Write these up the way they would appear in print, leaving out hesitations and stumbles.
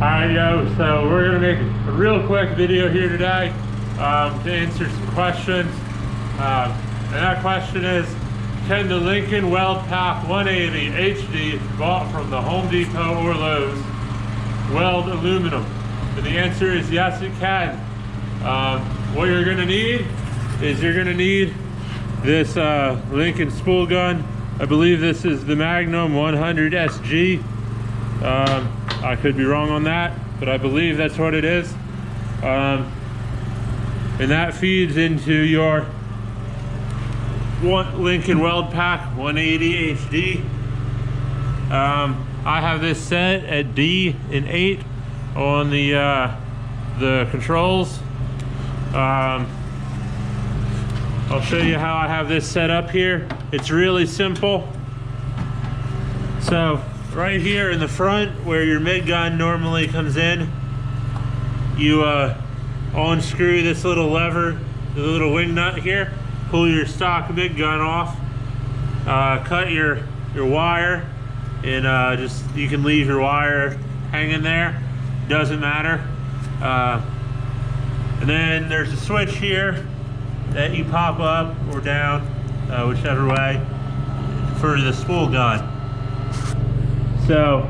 Alright, yo, so we're going to make a real quick video here today to answer some questions. And that question is, can the Lincoln Weld Pak 180 HD bought from the Home Depot or Lowe's weld aluminum? And the answer is yes, it can. What you're going to need is you're going to need this Lincoln spool gun. I believe this is the Magnum 100 SG. I could be wrong on that, but I believe that's what it is. And that feeds into your Lincoln Weld Pak 180 HD. I have this set at D and 8 on the controls. I'll show you how I have this set up here. It's really simple. So right here in the front where your mid gun normally comes in, you unscrew this little lever, the little wing nut here, pull your stock mid gun off, cut your wire, and just you can leave your wire hanging there, doesn't matter. And then there's a switch here that you pop up or down, whichever way, for the spool gun. So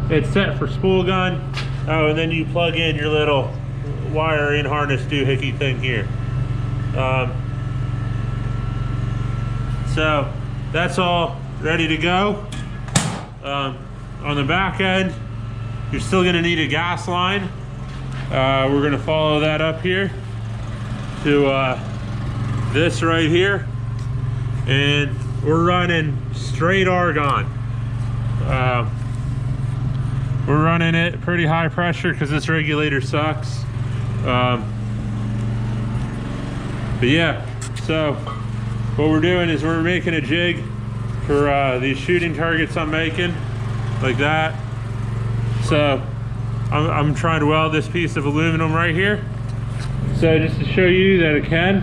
it's set for spool gun. Oh, and then you plug in your little wire in harness doohickey thing here. So that's all ready to go. On the back end, you're still gonna need a gas line. We're gonna follow that up here to this right here, and we're running straight argon. We're running it pretty high pressure because this regulator sucks. But yeah, so what we're doing is we're making a jig for these shooting targets I'm making, like that. So I'm trying to weld this piece of aluminum right here. So just to show you that it can,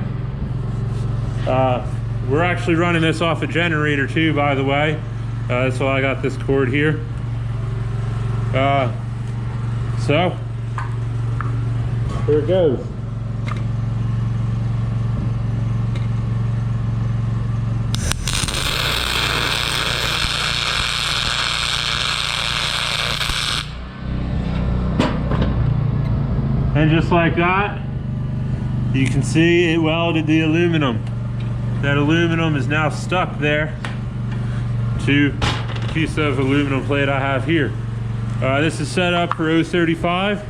we're actually running this off a generator too, by the way. That's why I got this cord here. So here it goes. And just like that, you can see it welded the aluminum. That aluminum is now stuck there to the piece of aluminum plate I have here. This is set up for 035.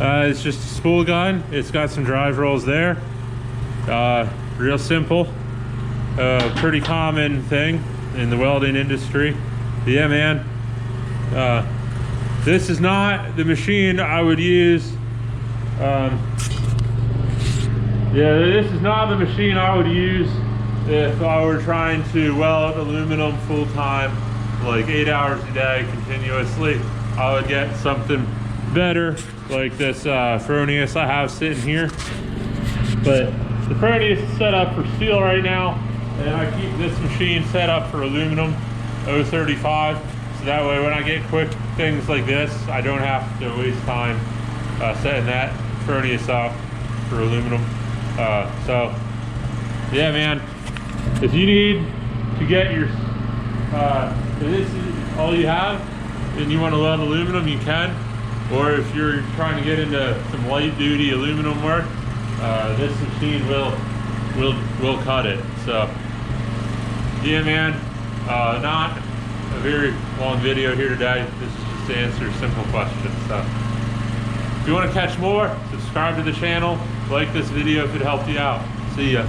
It's just a spool gun. It's got some drive rolls there. Real simple. Pretty common thing in the welding industry. But yeah, man. This is not the machine I would use. Yeah, this is not the machine I would use if I were trying to weld aluminum full time, like 8 hours a day continuously. I would get something better, like this Fronius I have sitting here. But the Fronius is set up for steel right now, and I keep this machine set up for aluminum 035. So that way when I get quick things like this, I don't have to waste time setting that Fronius up for aluminum. So yeah, man, if you need to get your if this is all you have and you want to weld aluminum, you can. Or if you're trying to get into some light duty aluminum work, this machine will cut it. So yeah, man, not a very long video here today. This is just to answer simple questions. So if you want to catch more, subscribe to the channel, like this video if it helped you out. See ya.